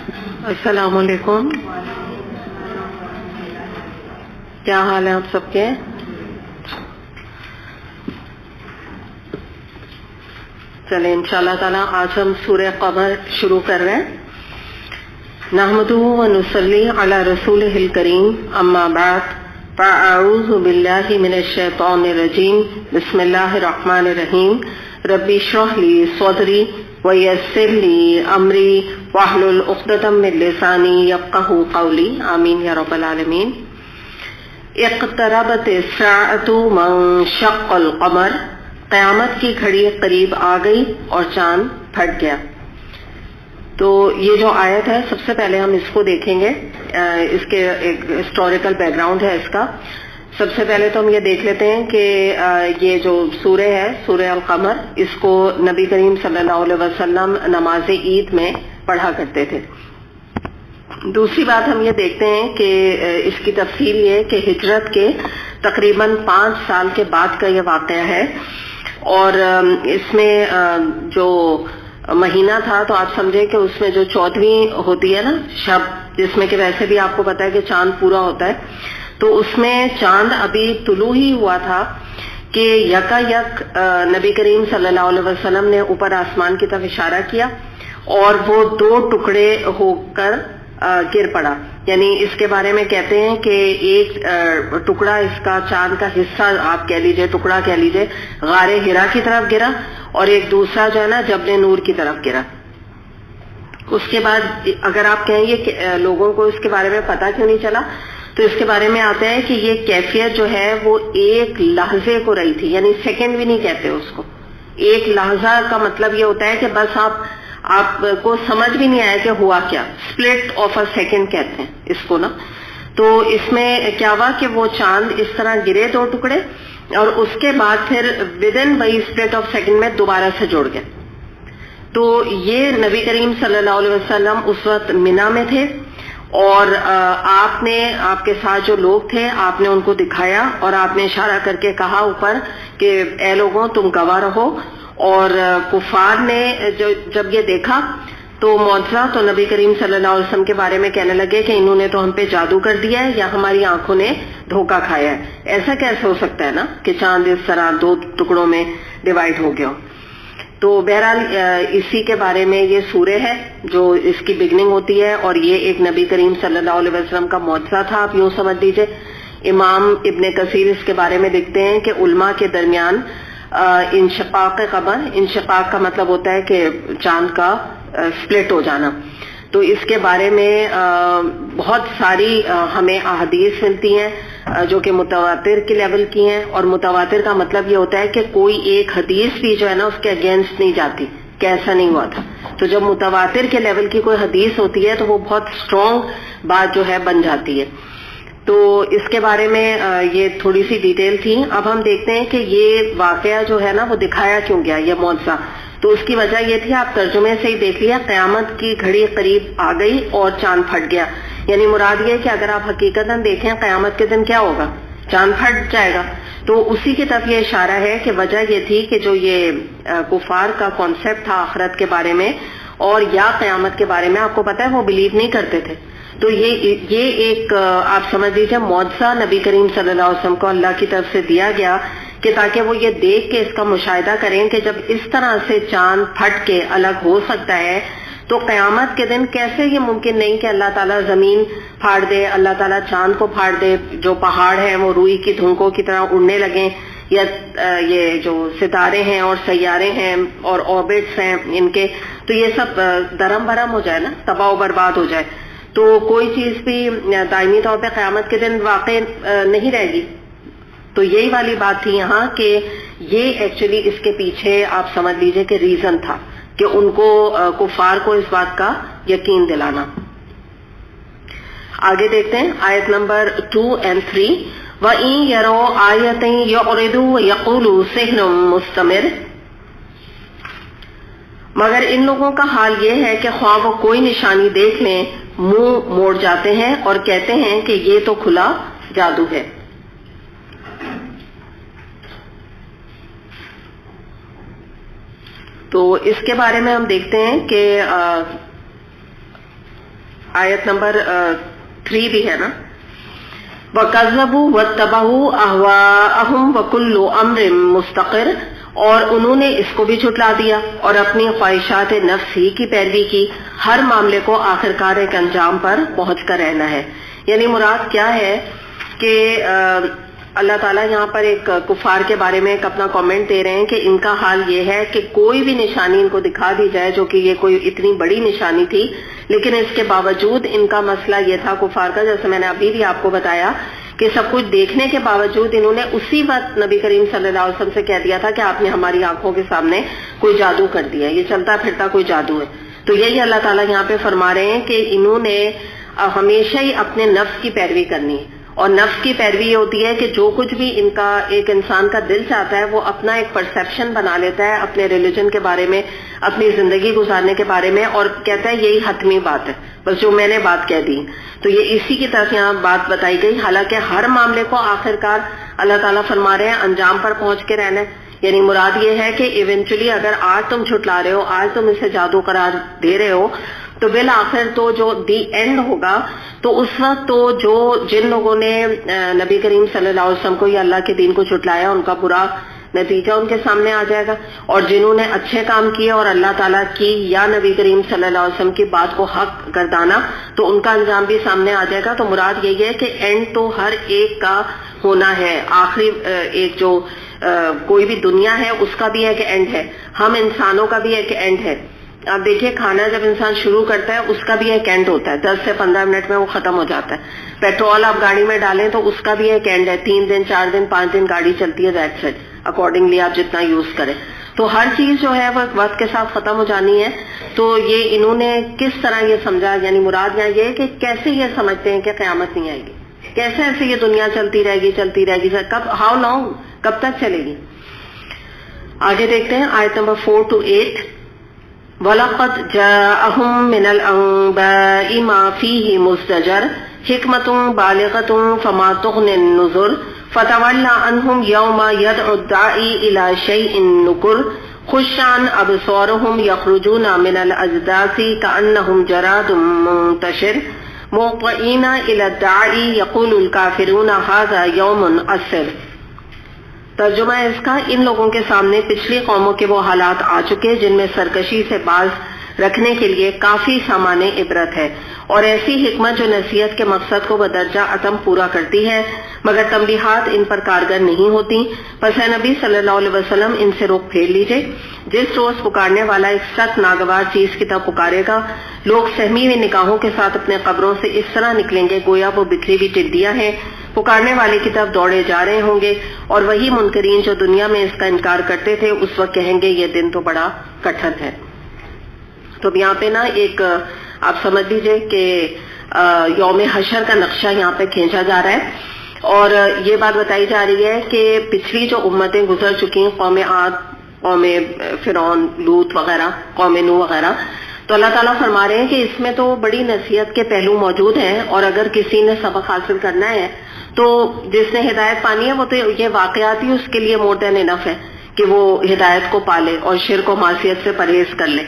السلام علیکم. کیا حال ہے آپ سب کے؟ چلیں انشاءاللہ تعالی آج ہم سورہ قمر شروع کر رہے ہیں. نحمدہ و نصلی علی رسولہ الکریم، اما بعد فاعوذ باللہ من الشیطان الرجیم. بسم اللہ الرحمن الرحیم. ربی اشرح لی صدری ویسر لی امری واحلل عقدۃ من لسانی یفقہوا قولی. آمین یا رب العالمین. اقتربت الساعۃ وانشق القمر، قیامت کی گھڑی قریب آ گئی اور چاند پھٹ گیا. تو یہ جو آیت ہے سب سے پہلے ہم اس کو دیکھیں گے. اس کے ایک ہسٹوریکل بیک گراؤنڈ ہے اس کا. سب سے پہلے تو ہم یہ دیکھ لیتے ہیں کہ یہ جو سورہ ہے سورہ القمر، اس کو نبی کریم صلی اللہ علیہ وسلم نماز عید میں پڑھا کرتے تھے. دوسری بات ہم یہ دیکھتے ہیں کہ اس کی تفصیل یہ کہ ہجرت کے تقریباً 5 سال کے بعد کا یہ واقعہ ہے. اور اس میں جو مہینہ تھا تو آپ سمجھے کہ اس میں جو 14ویں ہوتی ہے نا شب، جس میں کہ ویسے بھی آپ کو پتا ہے کہ چاند پورا ہوتا ہے، تو اس میں چاند ابھی طلوع ہی ہوا تھا کہ یکا یک نبی کریم صلی اللہ علیہ وسلم نے اوپر آسمان کی طرف اشارہ کیا اور وہ 2 ٹکڑے ہو کر گر پڑا. یعنی اس کے بارے میں کہتے ہیں کہ ایک ٹکڑا اس کا چاند کا حصہ آپ کہہ لیجئے، ٹکڑا کہہ لیجئے، غار ہرا کی طرف گرا اور ایک دوسرا جو ہے نا جبل نور کی طرف گرا. اس کے بعد اگر آپ کہیں گے کہ لوگوں کو اس کے بارے میں پتہ کیوں نہیں چلا، تو اس کے بارے میں آتا ہے کہ یہ کیفیت جو ہے وہ ایک لحظے کو رہی تھی. یعنی سیکنڈ بھی نہیں کہتے اس کو. ایک لحظہ کا مطلب یہ ہوتا ہے کہ بس آپ کو سمجھ بھی نہیں آیا کہ ہوا کیا. اسپلٹ آف اے سیکنڈ کہتے ہیں اس کو نا. تو اس میں کیا ہوا کہ وہ چاند اس طرح گرے 2 ٹکڑے اور اس کے بعد پھر ودن بائی اسپلٹ آف سیکنڈ میں دوبارہ سے جڑ گئے. تو یہ نبی کریم صلی اللہ علیہ وسلم اس وقت منا میں تھے اور آپ نے آپ کے ساتھ جو لوگ تھے آپ نے ان کو دکھایا اور آپ نے اشارہ کر کے کہا اوپر کہ اے لوگوں تم گواہ رہو. اور کفار نے جب یہ دیکھا تو معجزہ، تو نبی کریم صلی اللہ علیہ وسلم کے بارے میں کہنے لگے کہ انہوں نے تو ہم پہ جادو کر دیا ہے یا ہماری آنکھوں نے دھوکہ کھایا ہے. ایسا کیسے ہو سکتا ہے نا کہ چاند اس طرح 2 ٹکڑوں میں ڈیوائیڈ ہو گیا. تو بہرحال اسی کے بارے میں یہ سورہ ہے جو اس کی بگننگ ہوتی ہے اور یہ ایک نبی کریم صلی اللہ علیہ وسلم کا معجزہ تھا، آپ یوں سمجھ لیجیے. امام ابن کثیر اس کے بارے میں لکھتے ہیں کہ علماء کے درمیان انشقاق قمر، انشقاق کا مطلب ہوتا ہے کہ چاند کا سپلٹ ہو جانا. تو اس کے بارے میں بہت ساری ہمیں احادیث ملتی ہیں جو کہ متواتر کے لیول کی ہیں. اور متواتر کا مطلب یہ ہوتا ہے کہ کوئی ایک حدیث بھی جو ہے نا اس کے اگینسٹ نہیں جاتی کہ ایسا نہیں ہوا تھا. تو جب متواتر کے لیول کی کوئی حدیث ہوتی ہے تو وہ بہت اسٹرانگ بات جو ہے بن جاتی ہے. تو اس کے بارے میں یہ تھوڑی سی ڈیٹیل تھی. اب ہم دیکھتے ہیں کہ یہ واقعہ جو ہے نا وہ دکھایا کیوں گیا، یہ معجزہ. تو اس کی وجہ یہ تھی، آپ ترجمے سے ہی دیکھ لیا، قیامت کی گھڑی قریب آ گئی اور چاند پھٹ گیا. یعنی مراد یہ کہ اگر آپ حقیقتاً دیکھیں قیامت کے دن کیا ہوگا، چاند پھٹ جائے گا. تو اسی کی طرف یہ اشارہ ہے کہ وجہ یہ تھی کہ جو یہ کفار کا کانسیپٹ تھا آخرت کے بارے میں اور یا قیامت کے بارے میں، آپ کو پتا ہے وہ بلیو نہیں کرتے تھے. تو یہ ایک آپ سمجھ لیجیے معجزہ نبی کریم صلی اللہ علیہ وسلم کو اللہ کی طرف سے دیا گیا کہ تاکہ وہ یہ دیکھ کے اس کا مشاہدہ کریں کہ جب اس طرح سے چاند پھٹ کے الگ ہو سکتا ہے تو قیامت کے دن کیسے یہ ممکن نہیں کہ اللہ تعالیٰ زمین پھاڑ دے، اللہ تعالیٰ چاند کو پھاڑ دے، جو پہاڑ ہیں وہ روئی کی دھنکوں کی طرح اڑنے لگیں، یا یہ جو ستارے ہیں اور سیارے ہیں اور آربٹس ہیں ان کے، تو یہ سب درم برم ہو جائے نا، تباہ و برباد ہو جائے. تو کوئی چیز بھی دائمی طور پہ قیامت کے دن واقع نہیں رہے گی. تو یہی والی بات تھی یہاں کہ یہ ایکچولی اس کے پیچھے آپ سمجھ لیجئے کہ ریزن تھا کہ ان کو کفار کو اس بات کا یقین دلانا. آگے دیکھتے ہیں آیت نمبر 2 اور 3. وَإِن يَرَوْا آيَةً يُعْرِضُوا وَيَقُولُوا سِحْرٌ مُسْتَمِرٌ. مگر ان لوگوں کا حال یہ ہے کہ خواہ وہ کوئی نشانی دیکھ لیں منہ موڑ جاتے ہیں اور کہتے ہیں کہ یہ تو کھلا جادو ہے. تو اس کے بارے میں ہم دیکھتے ہیں کہ آیت نمبر 3 بھی ہے نا، وَكَذَّبُوا وَاتَّبَعُوا أَهْوَاءَهُمْ وَكُلُّ أَمْرٍ مُسْتَقِرٌ، اور انہوں نے اس کو بھی جھٹلا دیا اور اپنی خواہشات نفس ہی کی پیروی کی، ہر معاملے کو آخرکار ایک انجام پر پہنچ کر رہنا ہے۔ یعنی مراد کیا ہے کہ اللہ تعالیٰ یہاں پر ایک کفار کے بارے میں ایک اپنا کامنٹ دے رہے ہیں کہ ان کا حال یہ ہے کہ کوئی بھی نشانی ان کو دکھا دی جائے، جو کہ یہ کوئی اتنی بڑی نشانی تھی، لیکن اس کے باوجود ان کا مسئلہ یہ تھا کفار کا، جیسے میں نے ابھی بھی آپ کو بتایا کہ سب کچھ دیکھنے کے باوجود انہوں نے اسی وقت نبی کریم صلی اللہ علیہ وسلم سے کہہ دیا تھا کہ آپ نے ہماری آنکھوں کے سامنے کوئی جادو کر دیا، یہ چلتا پھرتا کوئی جادو ہے۔ تو یہی اللہ تعالیٰ یہاں پہ فرما رہے ہیں کہ انہوں نے ہمیشہ ہی اپنے نفس کی پیروی کرنی ہے، اور نفس کی پیروی یہ ہوتی ہے کہ جو کچھ بھی ان کا ایک انسان کا دل چاہتا ہے وہ اپنا ایک پرسیپشن بنا لیتا ہے اپنے ریلیجن کے بارے میں، اپنی زندگی گزارنے کے بارے میں، اور کہتا ہے یہی حتمی بات ہے، بس جو میں نے بات کہہ دی۔ تو یہ اسی کی طرف یہاں بات بتائی گئی، حالانکہ ہر معاملے کو آخرکار اللہ تعالیٰ فرما رہے ہیں انجام پر پہنچ کے رہنا ہے۔ یعنی مراد یہ ہے کہ ایونچولی اگر آج تم جھٹلا رہے ہو، آج تم اسے جادو قرار دے رہے ہو، تو بالآخر تو جو دی اینڈ ہوگا، تو اس وقت تو جن لوگوں نے نبی کریم صلی اللہ علیہ وسلم کو یا اللہ کے دین کو جھٹلایا ان کا برا نتیجہ ان کے سامنے آ جائے گا، اور جنہوں نے اچھے کام کیے اور اللہ تعالیٰ کی یا نبی کریم صلی اللہ علیہ وسلم کی بات کو حق گردانا، تو ان کا انجام بھی سامنے آ جائے گا۔ تو مراد یہی ہے کہ اینڈ تو ہر ایک کا ہونا ہے، آخری ایک جو کوئی بھی دنیا ہے اس کا بھی ایک اینڈ ہے، ہم انسانوں کا بھی ایک اینڈ ہے۔ آپ دیکھیے کھانا جب انسان شروع کرتا ہے اس کا بھی ایک اینڈ ہوتا ہے، 10 سے 15 منٹ میں وہ ختم ہو جاتا ہے۔ پیٹرول آپ گاڑی میں ڈالیں تو اس کا بھی ایک اینڈ ہے، 3 دن 4 دن 5 دن گاڑی چلتی ہے، دیٹس اٹ، اکارڈنگلی آپ جتنا یوز کریں۔ تو ہر چیز جو ہے وہ وقت کے ساتھ ختم ہو جانی ہے۔ تو یہ انہوں نے کس طرح یہ سمجھا، یعنی مراد یہاں یہ ہے کہ کیسے یہ سمجھتے ہیں کہ قیامت نہیں آئے گی، کیسے ایسے یہ دنیا چلتی رہے گی، کب، ہاؤ لانگ، کب تک چلے گی۔ آگے دیکھتے ہیں آیت نمبر 4 to 8۔ وَلَقَدْ جَاءَهُم مِّنَ الْأَنبَاءِ مَا فِيهِ مُزْدَجَرٌ حِكْمَةٌ بَالِغَةٌ فَمَا تُغْنِ النُّذُرُ فَتَوَلَّ عَنْهُمْ يَوْمَ يَدْعُ الدَّاعِي إِلَىٰ شَيْءٍ نُّكُرٍ خُشَّ عَنْ أَبْصَارُهُمْ يَخْرُجُونَ مِنَ الْأَجْدَاثِ كَأَنَّهُمْ جَرَادٌ مُّنتَشِرٌ مُّهْطِعِينَ إِلَى الدَّاعِي يَقُولُ الْكَافِرُونَ هَٰذَا يَوْمٌ عَسِرٌ۔ ترجمہ ہے اس کا، ان لوگوں کے سامنے پچھلی قوموں کے وہ حالات آ چکے جن میں سرکشی سے باز رکھنے کے لیے کافی سامان عبرت ہے، اور ایسی حکمت جو نصیحت کے مقصد کو بدرجہ اتم پورا کرتی ہے، مگر تنبیہات ان پر کارگر نہیں ہوتی۔ پس اے نبی صلی اللہ علیہ وسلم ان سے رخ پھیر لیجئے۔ جس روز پکارنے والا ایک سخت ناگوار چیز کی طرف پکارے گا، لوگ سہمی ہوئی نگاہوں کے ساتھ اپنے قبروں سے اس طرح نکلیں گے گویا وہ بکھری ہوئی ٹڈیاں ہیں، پکارنے والے کی طرف دوڑے جا رہے ہوں گے، اور وہی منکرین جو دنیا میں اس کا انکار کرتے تھے اس وقت کہیں گے یہ دن تو بڑا کٹھن ہے۔ تو یہاں پہ نا ایک آپ سمجھ لیجئے کہ یوم حشر کا نقشہ یہاں پہ کھینچا جا رہا ہے، اور یہ بات بتائی جا رہی ہے کہ پچھلی جو امتیں گزر چکی ہیں، قوم عاد، قوم فرعون، لوط وغیرہ، قوم نوح وغیرہ، تو اللہ تعالیٰ فرما رہے ہیں کہ اس میں تو بڑی نصیحت کے پہلو موجود ہیں، اور اگر کسی نے سبق حاصل کرنا ہے تو جس نے ہدایت پانی ہے وہ تو یہ واقعات ہی اس کے لیے مور دین انف ہے کہ وہ ہدایت کو پالے اور شرک و معصیت سے پرہیز کر لے۔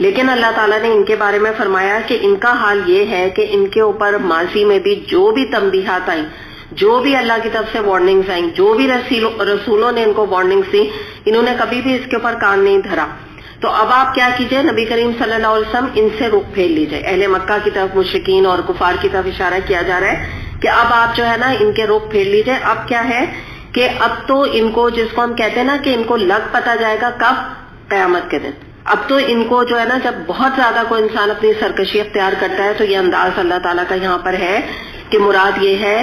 لیکن اللہ تعالیٰ نے ان کے بارے میں فرمایا کہ ان کا حال یہ ہے کہ ان کے اوپر ماضی میں بھی جو بھی تنبیہات آئیں، جو بھی اللہ کی طرف سے وارننگز آئیں، جو بھی رسولوں نے ان کو وارننگز دی، انہوں نے کبھی بھی اس کے اوپر کان نہیں دھرا۔ تو اب آپ کیا کیجئے، نبی کریم صلی اللہ علیہ وسلم ان سے رخ پھیر لیجئے۔ اہل مکہ کی طرف، مشرکین اور کفار کی طرف اشارہ کیا جا رہا ہے کہ اب آپ جو ہے نا ان کے رخ پھیر لیجئے۔ اب کیا ہے کہ اب تو ان کو، جس کو ہم کہتے ہیں نا کہ ان کو لگ پتا جائے گا کب، قیامت کے دن۔ اب تو ان کو جو ہے نا جب بہت زیادہ کوئی انسان اپنی سرکشی اختیار کرتا ہے تو یہ انداز اللہ تعالیٰ کا یہاں پر ہے کہ مراد یہ ہے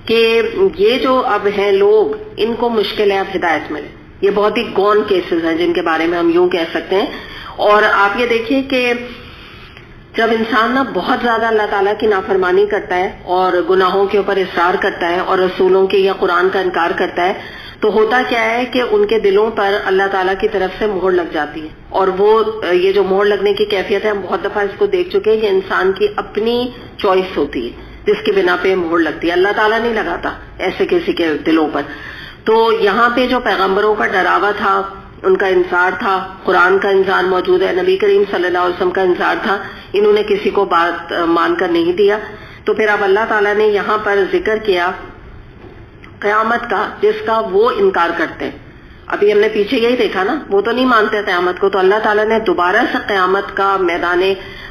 کہ یہ جو اب ہیں لوگ، ان کو مشکل ہے اب ہدایت ملے۔ یہ بہت ہی گون کیسز ہیں جن کے بارے میں ہم یوں کہہ سکتے ہیں۔ اور آپ یہ دیکھیے کہ جب انسان نا بہت زیادہ اللہ تعالیٰ کی نافرمانی کرتا ہے اور گناہوں کے اوپر اصرار کرتا ہے اور رسولوں کے یا قرآن کا انکار کرتا ہے، تو ہوتا کیا ہے کہ ان کے دلوں پر اللہ تعالیٰ کی طرف سے مہر لگ جاتی ہے، اور وہ یہ جو مہر لگنے کی کیفیت ہے ہم بہت دفعہ اس کو دیکھ چکے ہیں، یہ انسان کی اپنی چوائس ہوتی ہے جس کی بنا پہ مہر لگتی ہے، اللہ تعالیٰ نہیں لگاتا ایسے کسی کے دلوں پر۔ تو یہاں پہ جو پیغمبروں کا ڈراوا تھا ان کا انذار تھا، قرآن کا انذار موجود ہے، نبی کریم صلی اللہ علیہ وسلم کا انذار تھا، انہوں نے کسی کو بات مان کر نہیں دیا. تو پھر اب اللہ تعالیٰ نے یہاں پر ذکر کیا قیامت کا جس کا وہ انکار کرتے ہیں. ابھی ہم نے پیچھے یہی دیکھا نا، وہ تو نہیں مانتے قیامت کو، تو اللہ تعالیٰ نے دوبارہ سے قیامت کا میدان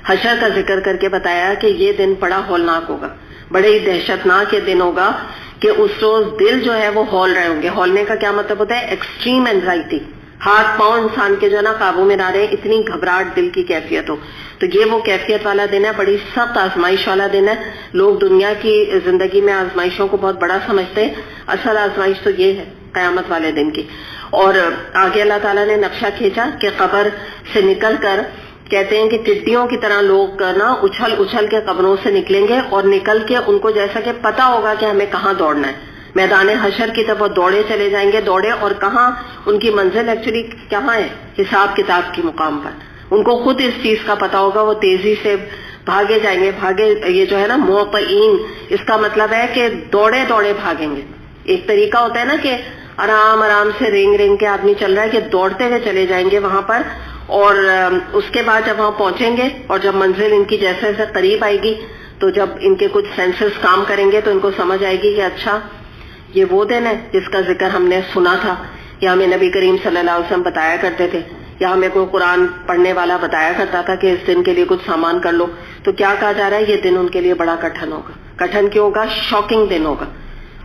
حشر کا ذکر کر کے بتایا کہ یہ دن بڑا ہولناک ہوگا، بڑے ہی دہشت ناک یہ دن ہوگا کہ اس روز دل جو ہے وہ ہول رہے ہوں گے. ہولنے کا کیا مطلب ہوتا ہے؟ ایکسٹریم اینزائٹی، ہاتھ پاؤں انسان کے جو ہے نا قابو میں نہ رہے، اتنی گھبراہٹ دل کی کیفیت ہو. تو یہ وہ کیفیت والا دن ہے، بڑی سخت آزمائش والا دن ہے. لوگ دنیا کی زندگی میں آزمائشوں کو بہت بڑا سمجھتے ہیں، اصل آزمائش تو یہ ہے قیامت والے دن کی. اور آگے اللہ تعالیٰ نے نقشہ کھینچا کہ قبر سے نکل کر کہتے ہیں کہ ٹڈیوں کی طرح لوگ نا اچھل اچھل کے قبروں سے نکلیں گے، اور نکل کے ان کو جیسا کہ پتا ہوگا کہ ہمیں کہاں دوڑنا ہے، میدان حشر کی طرف وہ دوڑے چلے جائیں گے، دوڑے، اور کہاں ان کی منزل ایکچولی کہاں ہے؟ حساب کتاب کی مقام پر. ان کو خود اس چیز کا پتا ہوگا، وہ تیزی سے بھاگے جائیں گے. بھاگے یہ جو ہے نا موقعین، اس کا مطلب ہے کہ دوڑے دوڑے بھاگیں گے. ایک طریقہ ہوتا ہے نا کہ آرام آرام سے رینگ رینگ کے آدمی چل رہا ہے، کہ دوڑتے ہوئے چلے جائیں گے وہاں پر، اور اس کے بعد جب وہاں پہنچیں گے اور جب منزل ان کی جیسے جیسے قریب آئے گی تو جب ان کے کچھ سینسز کام کریں گے تو ان کو سمجھ آئے گی کہ اچھا یہ وہ دن ہے جس کا ذکر ہم نے سنا تھا، یا ہمیں نبی کریم صلی اللہ علیہ وسلم بتایا کرتے تھے، یا ہمیں کوئی قرآن پڑھنے والا بتایا کرتا تھا کہ اس دن کے لیے کچھ سامان کر لو. تو کیا کہا جا رہا ہے؟ یہ دن ان کے لیے بڑا کٹھن ہوگا. کٹھن کیوں ہوگا؟ شاکنگ دن ہوگا.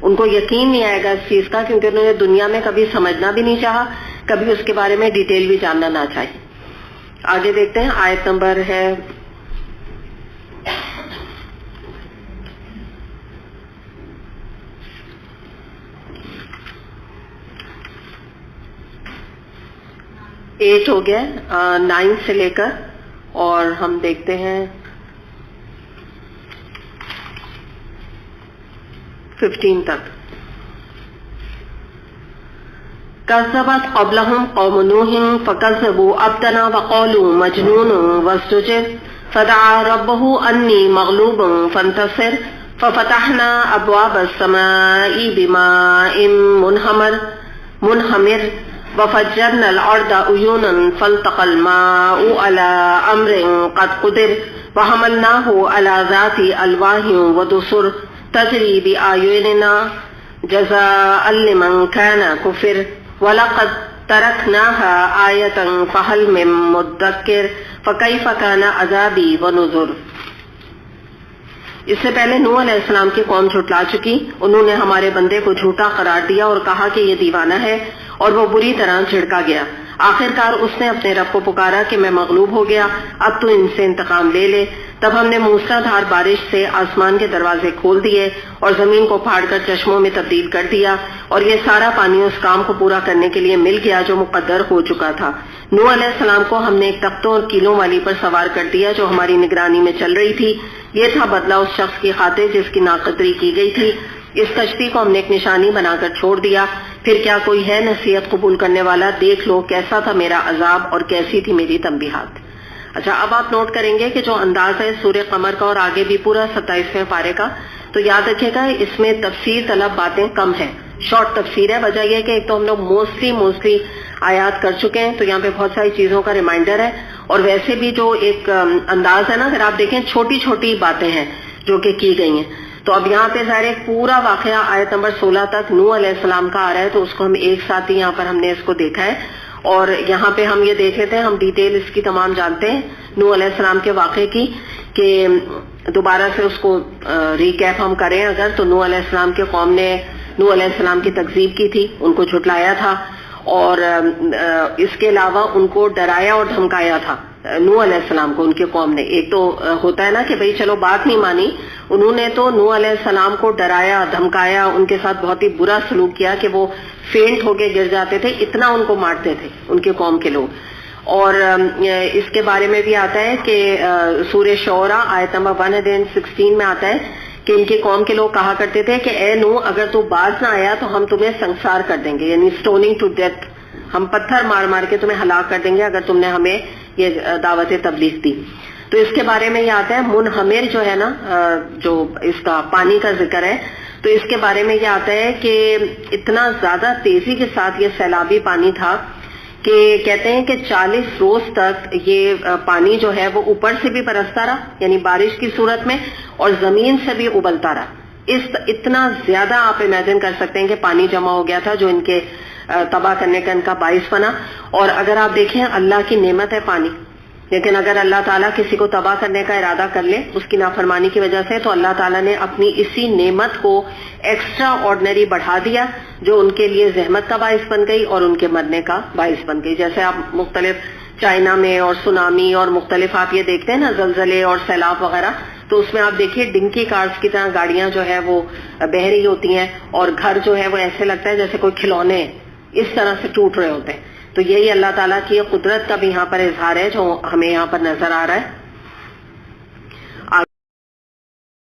ان کو یقین نہیں آئے گا اس چیز کا، کیونکہ انہوں نے دنیا میں کبھی سمجھنا بھی نہیں چاہا، کبھی اس کے بارے میں ڈیٹیل بھی جاننا نہ چاہیے. آگے دیکھتے ہیں، آیت نمبر ہے 8 ہو گیا، 9 سے لے کر، اور ہم دیکھتے ہیں 15 تک. كذبت قبلهم قوم نوح فكذبوا عبدنا وقالوا مجنون وازدجر فدعا ربه أني مغلوب فانتصر ففتحنا أبواب السماء بماء منهمر وفجرنا الأرض عيونا فالتقى الماء على أمر قد قدر وحملناه على ذات ألواح ودسر تجري بأعيننا جزاء لمن كان كفر وَلَقَدْ تَرَكْنَاهَا آيَةً فَهَلْ مِن مُدَّكِّرٍ فَكَيْفَ كَانَ عَذَابِي وَنُذُرِ. اس سے پہلے نوح علیہ السلام کی قوم جھٹلا چکی، انہوں نے ہمارے بندے کو جھوٹا قرار دیا اور کہا کہ یہ دیوانہ ہے، اور وہ بری طرح جھڑکا گیا. آخرکار اس نے اپنے رب کو پکارا کہ میں مغلوب ہو گیا، اب تو ان سے انتقام لے لے. تب ہم نے موسلادھار بارش سے آسمان کے دروازے کھول دیے اور زمین کو پھاڑ کر چشموں میں تبدیل کر دیا، اور یہ سارا پانی اس کام کو پورا کرنے کے لیے مل گیا جو مقدر ہو چکا تھا. نوح علیہ السلام کو ہم نے ایک تختوں اور کیلوں والی پر سوار کر دیا جو ہماری نگرانی میں چل رہی تھی. یہ تھا بدلہ اس شخص کی خاطر جس کی ناقدری کی گئی تھی. اس کشتی کو ہم نے ایک نشانی بنا کر چھوڑ دیا. پھر کیا کوئی ہے نصیحت قبول کرنے والا؟ دیکھ لو کیسا تھا میرا عذاب اور کیسی تھی میری تنبیہات. اچھا، اب آپ نوٹ کریں گے کہ جو انداز ہے سورہ قمر کا اور آگے بھی پورا 27ویں پارے کا، تو یاد رکھیے گا اس میں تفسیر طلب باتیں کم ہیں، شارٹ تفسیر ہے. وجہ یہ کہ ایک تو ہم لوگ موسٹلی آیات کر چکے ہیں، تو یہاں پہ بہت ساری چیزوں کا ریمائنڈر ہے. اور ویسے بھی جو ایک انداز ہے نا، اگر آپ دیکھیں چھوٹی چھوٹی باتیں ہیں جو کہ کی گئی ہیں. تو اب یہاں پہ ظاہر ایک پورا واقعہ آیت نمبر 16 تک نوح علیہ السلام کا آ رہا ہے، تو اس کو ہم ایک ساتھ ہی یہاں پر ہم نے اس کو دیکھا ہے. اور یہاں پہ ہم یہ دیکھ لیتے ہیں، ہم ڈیٹیل اس کی تمام جانتے ہیں نوح علیہ السلام کے واقعے کی، کہ دوبارہ سے اس کو ریکیپ ہم کریں اگر، تو نوح علیہ السلام کے قوم نے نوح علیہ السلام کی تکذیب کی تھی، ان کو جھٹلایا تھا، اور اس کے علاوہ ان کو ڈرایا اور دھمکایا تھا نوح علیہ السلام کو ان کی قوم نے. ایک تو ہوتا ہے نا کہ بھئی چلو بات نہیں مانی، انہوں نے تو نوح علیہ السلام کو ڈرایا دھمکایا، ان کے ساتھ بہت ہی برا سلوک کیا کہ وہ فینٹ ہو کے گر جاتے تھے، اتنا ان کو مارتے تھے ان کے قوم کے لوگ. اور اس کے بارے میں بھی آتا ہے کہ سورہ شعراء آیت نمبر 116 میں آتا ہے کہ ان کی قوم کے لوگ کہا کرتے تھے کہ اے نوح اگر تو باز نہ آیا تو ہم تمہیں سنسار کر دیں گے، یعنی سٹوننگ ٹو ڈیتھ، ہم پتھر مار مار کے تمہیں ہلاک کر دیں گے اگر تم نے ہمیں یہ دعوت تبلیغ دی. تو اس کے بارے میں یہ آتا ہے منہمر جو ہے نا، جو اس کا پانی کا ذکر ہے، تو اس کے بارے میں یہ آتا ہے کہ اتنا زیادہ تیزی کے ساتھ یہ سیلابی پانی تھا کہ کہتے ہیں کہ 40 روز تک یہ پانی جو ہے وہ اوپر سے بھی برستا رہا، یعنی بارش کی صورت میں، اور زمین سے بھی ابلتا رہا۔ اتنا زیادہ آپ امیجن کر سکتے ہیں کہ پانی جمع ہو گیا تھا جو ان کے تباہ کرنے کا ان کا باعث بنا۔ اور اگر آپ دیکھیں اللہ کی نعمت ہے پانی، لیکن اگر اللہ تعالیٰ کسی کو تباہ کرنے کا ارادہ کر لے اس کی نافرمانی کی وجہ سے، تو اللہ تعالیٰ نے اپنی اسی نعمت کو ایکسٹرا آرڈنری بڑھا دیا جو ان کے لیے زحمت کا باعث بن گئی اور ان کے مرنے کا باعث بن گئی۔ جیسے آپ مختلف چائنا میں اور سونامی اور مختلف آپ یہ دیکھتے ہیں نا زلزلے اور سیلاب وغیرہ، تو اس میں آپ دیکھیے ڈنکی کارز کی طرح گاڑیاں جو ہے وہ بہہ رہی ہوتی ہیں اور گھر جو ہے وہ ایسے لگتا ہے جیسے کوئی کھلونے اس طرح سے ٹوٹ رہے ہوتے ہیں۔ تو یہی اللہ تعالیٰ کی قدرت کا بھی یہاں پر اظہار ہے جو ہمیں یہاں پر نظر آ رہا ہے۔